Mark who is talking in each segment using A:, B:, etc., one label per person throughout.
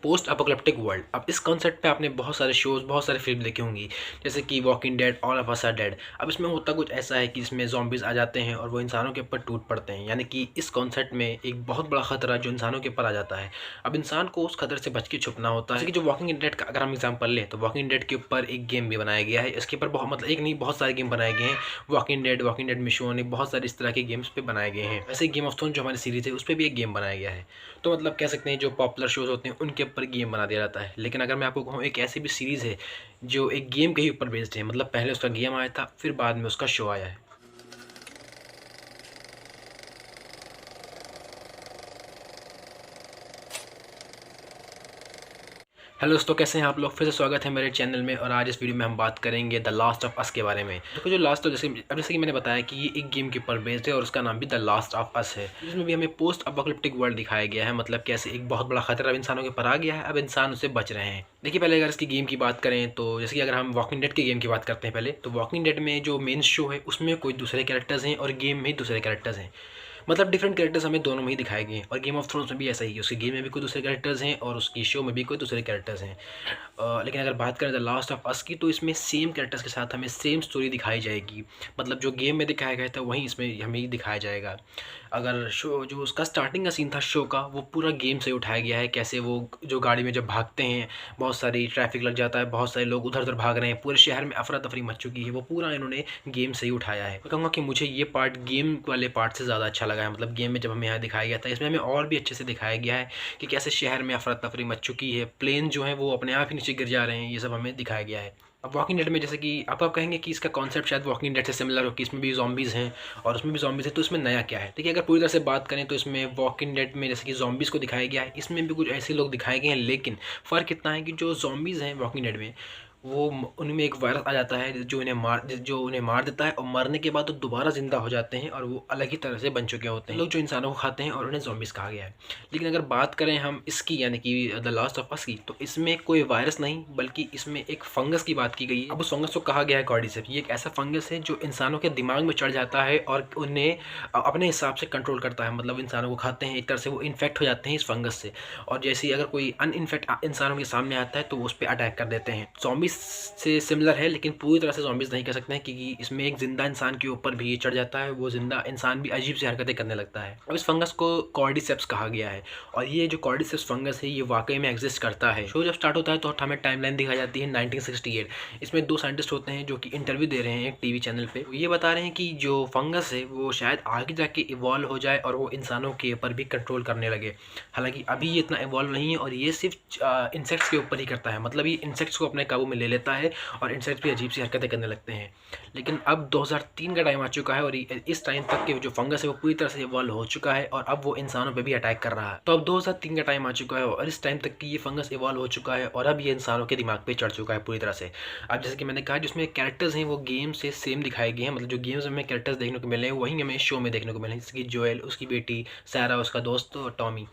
A: Post apocalyptic world. अब इस concept पे आपने बहुत सारे शोज़, बहुत सारे फ़िल्म देखी होंगी, जैसे कि Walking Dead, All of Us Are Dead. अब इसमें होता कुछ ऐसा है कि इसमें ज़ॉम्बीज़ आ जाते हैं और वो इंसानों के ऊपर टूट पड़ते हैं, यानी कि इस कॉन्सेप्ट में एक बहुत बड़ा ख़तरा जो इंसानों के ऊपर आ जाता है। अब इंसान को उस खतरे से बच के छुपना होता है। जैसे कि जो वॉकिंग डेड का अगर हम एग्जाम्पल लें, तो वॉकिंग डेड के ऊपर एक गेम भी बनाया गया है। इसके ऊपर बहुत मतलब एक नहीं, बहुत सारे गेम बनाए गए हैं। वॉकिंग डेड मिशन, बहुत सारे इस तरह के गेम्स पे बनाए गए हैं। वैसे गेम ऑफ थ्रोन्स जो हमारी सीरीज़ है, उस पर भी एक गेम बनाया गया है। तो मतलब कह सकते हैं जो पॉपुलर शोज़ होते हैं उनके ऊपर गेम बना दिया जाता है। लेकिन अगर मैं आपको कहूँ, एक ऐसी भी सीरीज़ है जो एक गेम के ही ऊपर बेस्ड है, मतलब पहले उसका गेम आया था, फिर बाद में उसका शो आया है। हेलो दोस्तों, कैसे हैं आप लोग। फिर से स्वागत है मेरे चैनल में। और आज इस वीडियो में हम बात करेंगे द लास्ट ऑफ अस के बारे में। देखो, जो लास्ट, तो जैसे कि मैंने बताया कि ये एक गेम के ऊपर बेस्ड है और उसका नाम भी द लास्ट ऑफ अस है। इसमें भी हमें पोस्ट अपोकलिप्टिक वर्ल्ड दिखाया गया है, मतलब कैसे एक बहुत बड़ा खतरा अब इंसानों के ऊपर आ गया है, अब इंसान उससे बच रहे हैं। देखिए, पहले अगर इसकी गेम की बात करें, तो जैसे कि अगर हम वॉकिंग डेड के गेम की बात करते हैं पहले, तो वॉकिंग डेड में जो मेन शो है उसमें कोई दूसरे कैरेक्टर्स हैं और गेम में दूसरे कैरेक्टर्स हैं। मतलब डिफरेंट कैरेक्टर्स हमें दोनों में ही दिखाए गए हैं। और गेम ऑफ थ्रोन्स में भी ऐसा ही है, उसकी गेम में भी कोई दूसरे कैरेक्टर्स हैं और उसकी शो में भी कोई दूसरे कैरेक्टर्स हैं। लेकिन अगर बात करें द लास्ट ऑफ अस की, तो इसमें सेम कैरेक्टर्स के साथ हमें सेम स्टोरी दिखाई जाएगी। मतलब जो गेम में दिखाया गया था वहीं इसमें हमें दिखाया जाएगा। अगर शो जो उसका स्टार्टिंग का सीन था शो का, वो पूरा गेम से उठाया गया है। कैसे वो जो गाड़ी में जब भागते हैं, बहुत सारी ट्रैफिक लग जाता है, बहुत सारे लोग उधर उधर भाग रहे हैं, पूरे शहर में अफरा तफरी मच चुकी है, वो पूरा इन्होंने गेम से ही उठाया है। मैं कहूँगा कि मुझे ये पार्ट गेम वाले पार्ट से ज़्यादा अच्छा लगा है। मतलब गेम में जब हमें यहाँ दिखाया गया था, इसमें हमें और भी अच्छे से दिखाया गया है कि कैसे शहर में अफरा तफरी मच चुकी है, प्लेन जो है वो अपने आप ही नीचे गिर जा रहे हैं, ये सब हमें दिखाया गया है। अब वॉकिंग डेड में जैसे कि आप कहेंगे कि इसका कॉन्सेप्ट शायद वॉकिंग डेड से सिमिलर हो, कि इसमें भी जॉम्बीज़ हैं और उसमें भी जॉम्बीज़ है, तो इसमें नया क्या है। देखिए, अगर पूरी तरह से बात करें तो इसमें वॉकिंग डेड में जैसे कि जॉम्बीज़ को दिखाया गया है, इसमें भी कुछ ऐसे लोग दिखाए गए हैं। लेकिन फ़र्क इतना है कि जो जॉम्बीज़ हैं वॉकिंग डेड में, वो उनमें एक वायरस आ जाता है जो उन्हें मार देता है, और मरने के बाद वो दोबारा ज़िंदा हो जाते हैं और वो अलग ही तरह से बन चुके होते हैं। लोग जो इंसानों को खाते हैं और उन्हें ज़ॉम्बीज़ कहा गया है। लेकिन अगर बात करें हम इसकी, यानी कि द लास्ट ऑफ अस की, तो इसमें कोई वायरस नहीं, बल्कि इसमें एक फंगस की बात की गई है। अब उस फंगस को कहा गया है कॉर्डिसेप्स। ये एक ऐसा फंगस है जो इंसानों के दिमाग में चढ़ जाता है और उन्हें अपने हिसाब से कंट्रोल करता है। मतलब इंसानों को खाते हैं, एक तरह से वो इन्फेक्ट हो जाते हैं इस फंगस से। और जैसे ही अगर कोई अनइन्फेक्ट इंसानों के सामने आता है, तो वो उस पर अटैक कर देते हैं। ज़ॉम्बीज़ से सिमिलर है, लेकिन पूरी तरह से ज़ॉम्बीज़ नहीं कह सकते हैं, क्योंकि इसमें एक ज़िंदा इंसान के ऊपर भी चढ़ जाता है। वो ज़िंदा इंसान भी अजीब सी हरकतें करने लगता है। अब इस फंगस को कॉर्डिसेप्स कहा गया है। और ये जो कॉर्डिसेप्स फंगस है, ये वाकई में एग्जिस्ट करता है। शो जब स्टार्ट होता है तो हमें टाइमलाइन दिखाई जाती है 1968। इसमें दो साइंटिस्ट होते हैं जो कि इंटरव्यू दे रहे हैं एक टीवी चैनल पे। ये बता रहे हैं कि जो फंगस है वो शायद आगे जाके इवॉल्व हो जाए और वो इंसानों के ऊपर भी कंट्रोल करने लगे। हालांकि अभी ये इतना इवॉल्व नहीं है और ये सिर्फ इंसेक्ट्स के ऊपर ही करता है। मतलब ये इंसेक्ट्स को अपने काबू में ले लेता है और इंसेक्ट्स भी अजीब सी हरकतें करने लगते हैं। लेकिन अब 2003 का टाइम आ चुका है और इस टाइम तक के जो फंगस है वो पूरी तरह से इवॉल्व हो चुका है और अब वो इंसानों पे भी अटैक कर रहा है। तो अब 2003 का टाइम आ चुका है और इस टाइम तक की ये फंगस इवॉल्व हो चुका है और अब ये इंसानों के दिमाग पे चढ़ चुका है पूरी तरह से। अब जैसे कि मैंने कहा, जिसमें कैरेक्टर्स हैं वो गेम से सेम दिखाए गए हैं। मतलब जो गेम्स में हमें कैरेक्टर्स देखने को मिले हैं वहीं हमें शो में देखने को मिले हैं। जैसे कि जोएल, उसकी बेटी सारा, उसका दोस्त टॉमी,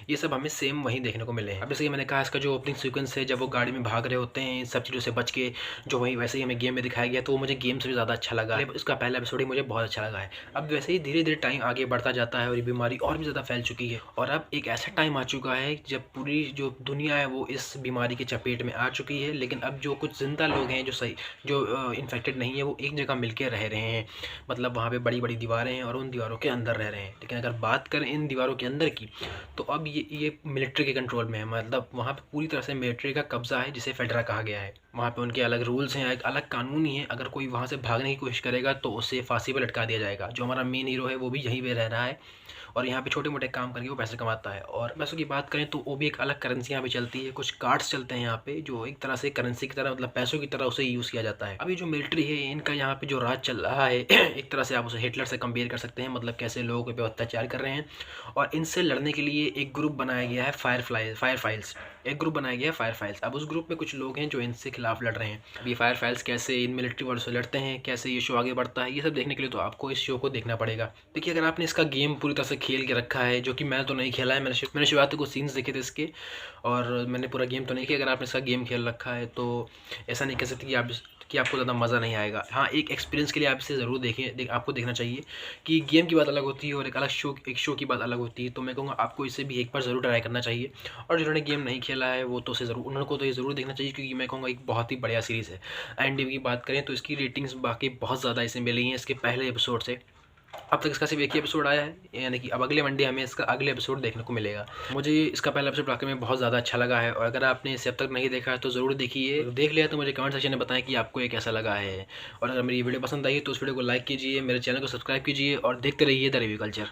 A: ये सब हमें सेम वहीं देखने को मिले हैं। अब जैसे कि मैंने कहा, इसका जो ओपनिंग सीक्वेंस है, जब वो गाड़ी में भाग रहे होते हैं इन सब चीज़ों से बच के, जो वहीं वैसे ही हमें गेम में दिखाया गया, तो वो मुझे गेम से भी ज़्यादा अच्छा लगा है। इसका पहला एपिसोड ही मुझे बहुत अच्छा लगा है। अब वैसे ही धीरे धीरे टाइम आगे बढ़ता जाता है और ये बीमारी और भी ज़्यादा फैल चुकी है। और अब एक ऐसा टाइम आ चुका है जब पूरी जो दुनिया है वो इस बीमारी के चपेट में आ चुकी है। लेकिन अब जो कुछ जिंदा लोग हैं, जो इन्फेक्टेड नहीं है, वो एक जगह मिलकर रह रहे हैं। मतलब वहाँ पे बड़ी बड़ी दीवारें हैं और उन दीवारों के अंदर रह रहे हैं। लेकिन अगर बात करें इन दीवारों के अंदर की, तो अब ये मिलिट्री के कंट्रोल में है। मतलब वहाँ पे पूरी तरह से मिलिट्री का कब्जा है, जिसे फेडरा कहा गया है। वहाँ पे उनके अलग रूल्स हैं, एक अलग कानून ही है। अगर कोई वहाँ से भागने की कोशिश करेगा तो उसे फांसी पर लटका दिया जाएगा। जो हमारा मेन हीरो है वो भी यहीं पे रह रहा है और यहाँ पे छोटे मोटे काम करके वो पैसे कमाता है। और पैसों की बात करें तो वो भी एक अलग करेंसी यहाँ पे चलती है। कुछ कार्ड्स चलते हैं यहाँ पे, जो एक तरह से करेंसी की तरह, मतलब पैसों की तरह उसे यूज़ किया जाता है। अभी जो मिलिट्री है, इनका यहाँ पे जो राज चल रहा है एक तरह से आप उसे हिटलर से कंपेयर कर सकते हैं। मतलब कैसे लोगों पे अत्याचार कर रहे हैं। और इनसे लड़ने के लिए एक ग्रुप बनाया गया है, फायर फाइल्स। एक ग्रुप बनाया गया है, फायर फाइल्स। अब उस ग्रुप में कुछ लोग हैं जो इनसे खिलाफ लड़ रहे हैं। अभी फायर फाइल्स कैसे इन मिलिट्री वालों से लड़ते हैं, कैसे ये शो आगे बढ़ता है, ये सब देखने के लिए तो आपको इस शो को देखना पड़ेगा। देखिए, अगर आपने इसका गेम पूरी तरह से खेल के रखा है, जो कि मैंने तो नहीं खेला है, मैंने शुरुआत को सीन्स देखे थे इसके, और मैंने पूरा गेम तो नहीं किया। अगर आपने इसका गेम खेल रखा है तो ऐसा नहीं कह सकते कि आप कि आपको ज़्यादा मज़ा नहीं आएगा। हाँ, एक एक्सपीरियंस के लिए आप इसे ज़रूर देखें, आपको देखना चाहिए कि गेम की बात अलग होती है और एक शो की बात अलग होती है। तो मैं कहूँगा आपको इसे भी एक बार ज़रूर ट्राई करना चाहिए, और जिन्होंने गेम नहीं खेला है वो तो उनको तो ये ज़रूर देखना चाहिए, क्योंकि मैं कहूँगा एक बहुत ही बढ़िया सीरीज़ है। IMDb की बात करें तो इसकी रेटिंग्स बाकी बहुत ज़्यादा इसे मिली हैं इसके पहले एपिसोड से। अब तक इसका सिर्फ एक ही एपिसोड आया है, यानी कि अब अगले मंडे हमें इसका अगले एपिसोड देखने को मिलेगा। मुझे इसका पहला एपिसोड वाकई में बहुत ज़्यादा अच्छा लगा है, और अगर आपने इसे अब तक नहीं देखा है तो ज़रूर देखिए। देख लिया तो मुझे कमेंट सेक्शन में बताएं कि आपको ये कैसा लगा है, और अगर मेरी वीडियो पसंद आई तो उस वीडियो को लाइक कीजिए, मेरे चैनल को सब्सक्राइब कीजिए और देखते रहिए द रिव्यू कल्चर।